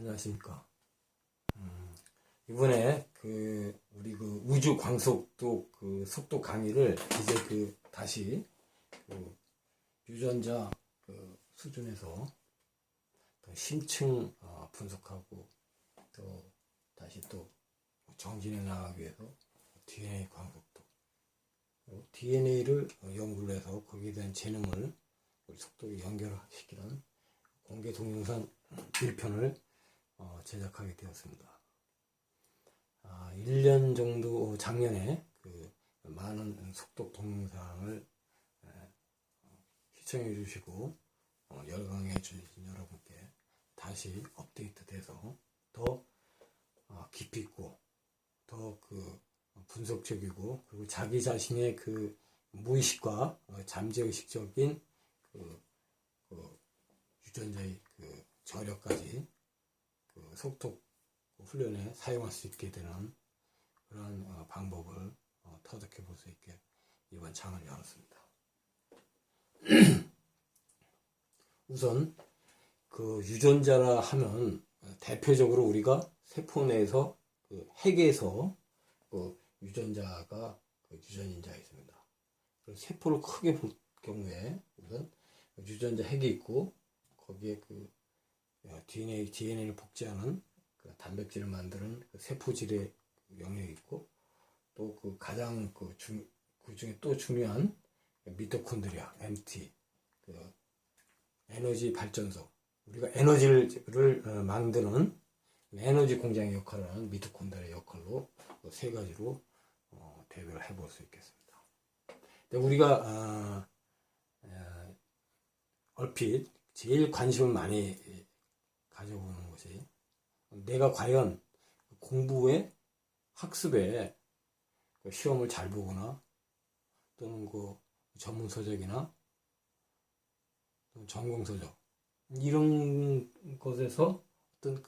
안녕하십니까. 이번에 우리 우주 광속도 속도 강의를 이제 다시 유전자 수준에서 더 심층 분석하고 또 다시 또 정진해 나가기 위해서 DNA 광속도, DNA를 연구를 해서 거기에 대한 재능을 우리 속도에 연결시키는 공개 동영상 1편을 제작하게 되었습니다. 1년 정도 작년에 많은 속독 동영상을 시청해 주시고 열광해 주신 여러분께 다시 업데이트돼서 더 깊이 있고 더 분석적이고 그리고 자기 자신의 무의식과 잠재의식적인 유전자의 저력까지 속독 훈련에 사용할 수 있게 되는 그런 방법을 터득해 볼 수 있게 이번 장을 열었습니다. 우선 유전자라 하면 대표적으로 우리가 세포 내에서 핵에서 유전자가 유전인자가 있습니다. 세포를 크게 볼 경우에 우선 유전자 핵이 있고 거기에 DNA를 복제하는 단백질을 만드는 세포질의 영역이 있고 또 가장 그 중에 또 중요한 미토콘드리아, MT, 에너지 발전소, 우리가 에너지를 만드는 에너지 공장의 역할을 하는 미토콘드리아의 역할로 세 가지로 대별을 해볼 수 있겠습니다. 근데 우리가 얼핏 제일 관심을 많이 가져보는 것이 내가 과연 공부에 학습에 시험을 잘 보거나 또는 전문 서적이나 또는 전공 서적 이런 것에서 어떤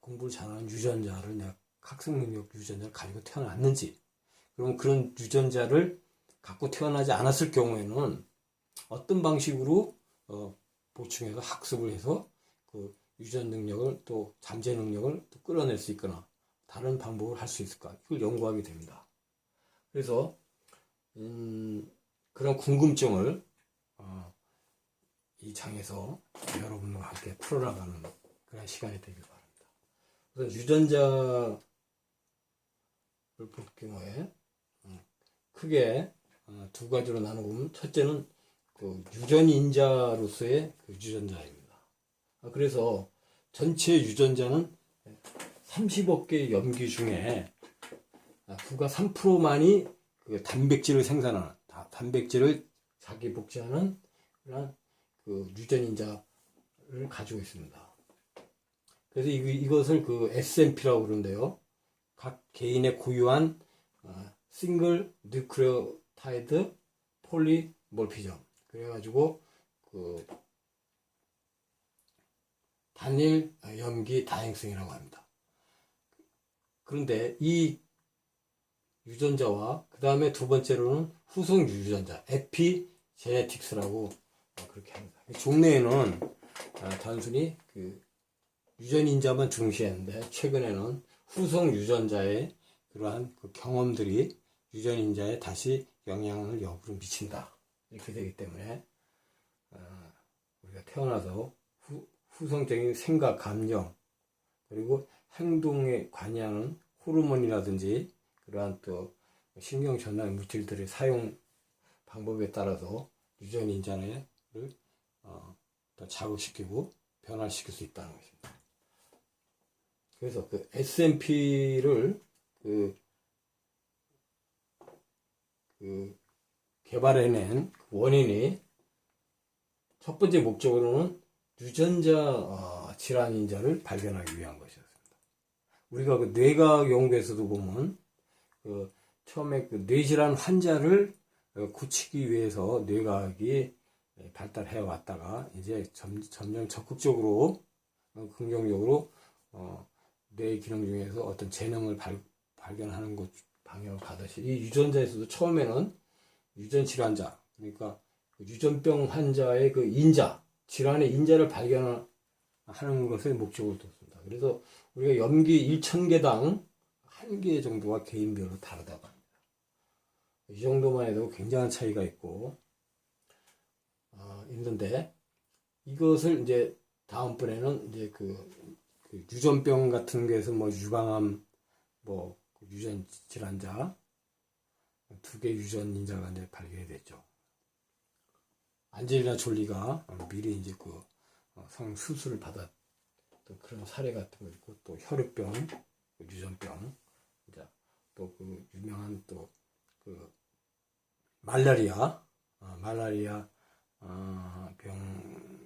공부를 잘하는 유전자를 내가 학습 능력 유전자를 가지고 태어났는지, 그럼 그런 유전자를 갖고 태어나지 않았을 경우에는 어떤 방식으로 보충해서 학습을 해서 유전 능력을 또 잠재 능력을 또 끌어낼 수 있거나 다른 방법을 할 수 있을까, 이걸 연구하게 됩니다. 그래서 그런 궁금증을 이 장에서 여러분과 함께 풀어나가는 그런 시간이 되길 바랍니다. 우선 유전자를 볼 경우에 크게 두 가지로 나누면, 첫째는 유전인자로서의 유전자입니다. 그래서 전체 유전자는 30억 개의 염기 중에 불과 3%만이 단백질을 생산하는, 단백질을 자기 복제하는 그런 유전인자를 가지고 있습니다. 그래서 이것을 SNP라고 그러는데요. 각 개인의 고유한 싱글 뉴클레오타이드 폴리몰피즘, 그래가지고 단일 염기 다행성이라고 합니다. 그런데 이 유전자와 그 다음에 두 번째로는 후속 유전자, 에피제네틱스라고 그렇게 합니다. 종래에는 단순히 유전인자만 중시했는데 최근에는 후속 유전자의 그러한 경험들이 유전인자에 다시 영향을 역으로 미친다, 이렇게 되기 때문에 우리가 태어나서 후성적인 생각, 감정, 그리고 행동에 관여하는 호르몬이라든지 그러한 또 신경 전달 물질들의 사용 방법에 따라서 유전인자를 더 자극시키고 변화시킬 수 있다는 것입니다. 그래서 SNP를 개발해낸 원인이, 첫 번째 목적으로는 유전자 질환인자를 발견하기 위한 것이었습니다. 우리가 뇌과학 연구에서도 보면 처음에 뇌질환 환자를 고치기 위해서 뇌과학이 발달해 왔다가 이제 점점 적극적으로 긍정적으로 뇌 기능 중에서 어떤 재능을 발견하는 것 방향을 가듯이, 이 유전자에서도 처음에는 유전 질환자, 그러니까 유전병 환자의 인자, 질환의 인자를 발견하는 하는 것에 목적을 뒀습니다. 그래서 우리가 염기 1000개당 1개 정도가 개인별로 다르다고 합니다. 이 정도만 해도 굉장한 차이가 있는데, 이것을 이제 다음번에는 이제 그 유전병 같은 거에서 뭐 유방암, 뭐 유전 질환자, 2개 유전인자가 이제 발견이 됐죠. 안젤리나 졸리가 미리 이제 성 수술을 받았던 그런 사례 같은 거 있고, 또 혈액병, 유전병, 또 그 유명한 또 그 말라리아 병을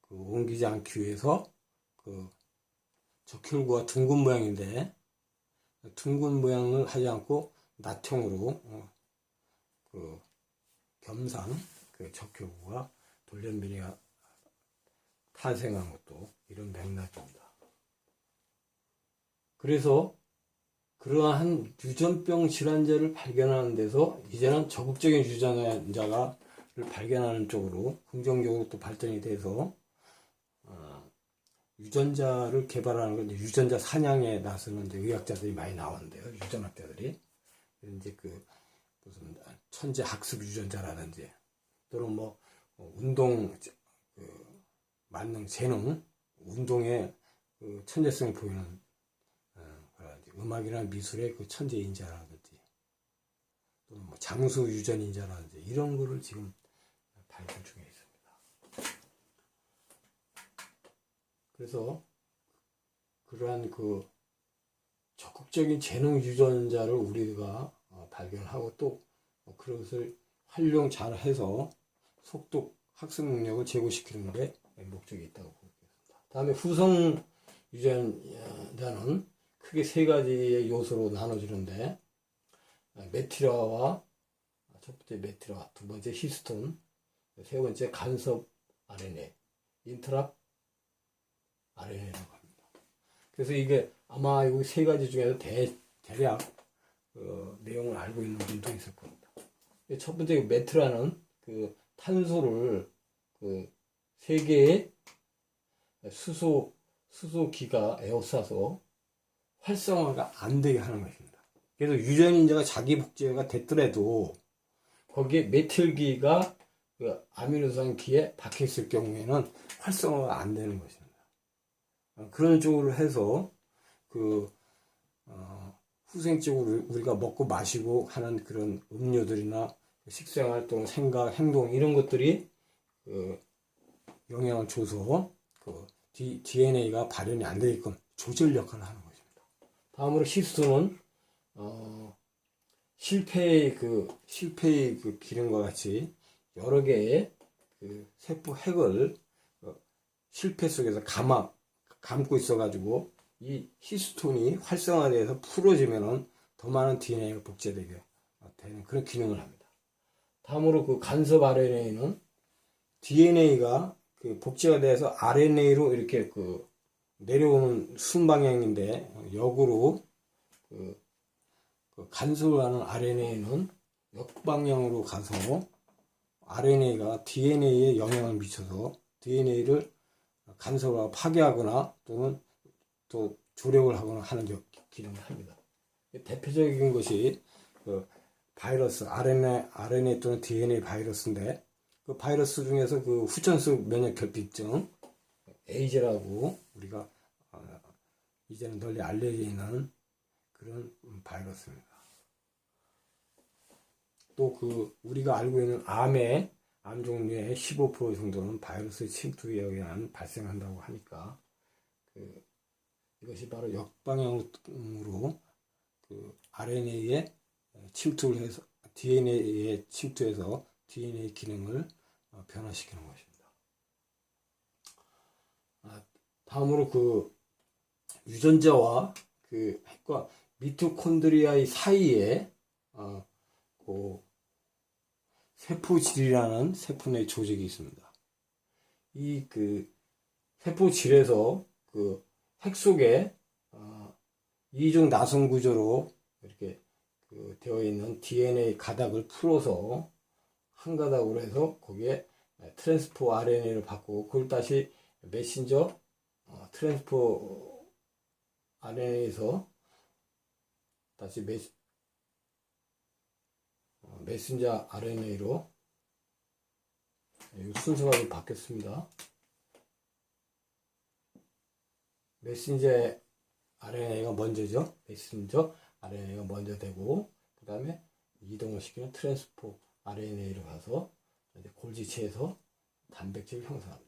옮기지 않기 위해서 적혈구가 둥근 모양인데, 둥근 모양을 하지 않고 낫형으로 겸상 적혈구가 돌연변이가 탄생한 것도 이런 맥락입니다. 그래서 그러한 유전병 질환자를 발견하는 데서 이제는 적극적인 유전자를 발견하는 쪽으로 긍정적으로 또 발전이 돼서 유전자를 개발하는 건 유전자 사냥에 나서는 이제 의학자들이 많이 나오는데요. 유전학자들이 이제 무슨 천재 학습 유전자라든지 또는 뭐 운동 만능 재능 운동에 천재성을 보이는 음악이나 미술의 천재인자라든지 또는 뭐 장수 유전인자라든지 이런 거를 지금 발견 중에 있습니다. 그래서 그러한 적극적인 재능 유전자를 우리가 발견하고 또 그것을 활용 잘 해서 속독 학습 능력을 제고시키는 데 목적이 있다고 보겠습니다. 다음에 후성 유전자는 크게 3가지의 요소로 나눠지는데, 메티라와 첫 번째 메티라, 두 번째 히스톤, 세 번째 간섭 RNA, 인트랍 RNA라고 합니다. 그래서 이게 아마 이 3가지 중에서 대략 내용을 알고 있는 분도 있을 겁니다. 첫 번째 메티라는 탄소를 3개의 수소기가 에워싸서 활성화가 안 되게 하는 것입니다. 그래서 유전인자가 자기 복제가 됐더라도 거기에 메틸기가 아미노산기에 박혀 있을 경우에는 활성화가 안 되는 것입니다. 그런 쪽으로 해서 후생적으로 우리가 먹고 마시고 하는 그런 음료들이나 식생활 또는 생각, 행동 이런 것들이 영향을 줘서 DNA가 발현이 안 되게끔 조절 역할을 하는 것입니다. 다음으로 히스톤은 실패의 기능과 같이 여러 개의 세포 핵을 실패 속에서 감고 있어가지고 이 히스톤이 활성화돼서 풀어지면은 더 많은 DNA가 복제되게 되는 그런 기능을 합니다. 다음으로 간섭 RNA는 DNA가 복제가 돼서 RNA로 이렇게 내려오는 순방향인데 역으로 간섭하는 RNA는 역방향으로 가서 RNA가 DNA에 영향을 미쳐서 DNA를 간섭하고 파괴하거나 또는 또 조력을 하거나 하는 기능을 합니다. 대표적인 것이 바이러스, RNA 또는 DNA 바이러스인데 그 바이러스 중에서 후천성 면역 결핍증 에이즈라고 우리가 이제는 널리 알려져 있는 그런 바이러스입니다. 또 우리가 알고 있는 암 종류의 15% 정도는 바이러스의 침투에 의한 발생한다고 하니까 이것이 바로 역방향으로 RNA에 침투를 해서 DNA에 침투해서 DNA 기능을 변화시키는 것입니다. 다음으로 유전자와 핵과 미토콘드리아의 사이에 세포질이라는 세포 내 조직이 있습니다. 이 세포질에서 핵 속에 이중 나선 구조로 이렇게 되어 있는 DNA 가닥을 풀어서 한 가닥으로 해서 거기에 트랜스포 RNA를 바꾸고 그걸 다시 메신저 트랜스포 RNA에서 다시 메신저 RNA로 순서가 좀 바뀌었습니다. 메신저 RNA가 먼저죠. 메신저 RNA가 먼저 되고, 그 다음에 이동을 시키는 트랜스포 RNA로 가서 이제 골지체에서 단백질을 형성합니다.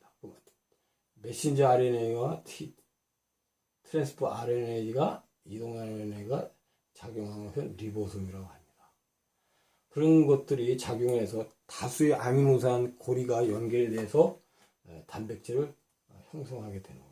메신저 RNA와 트랜스포 RNA가 이동 RNA가 작용하면서 리보솜이라고 합니다. 그런 것들이 작용해서 다수의 아미노산 고리가 연결이 돼서 단백질을 형성하게 되는 거예요.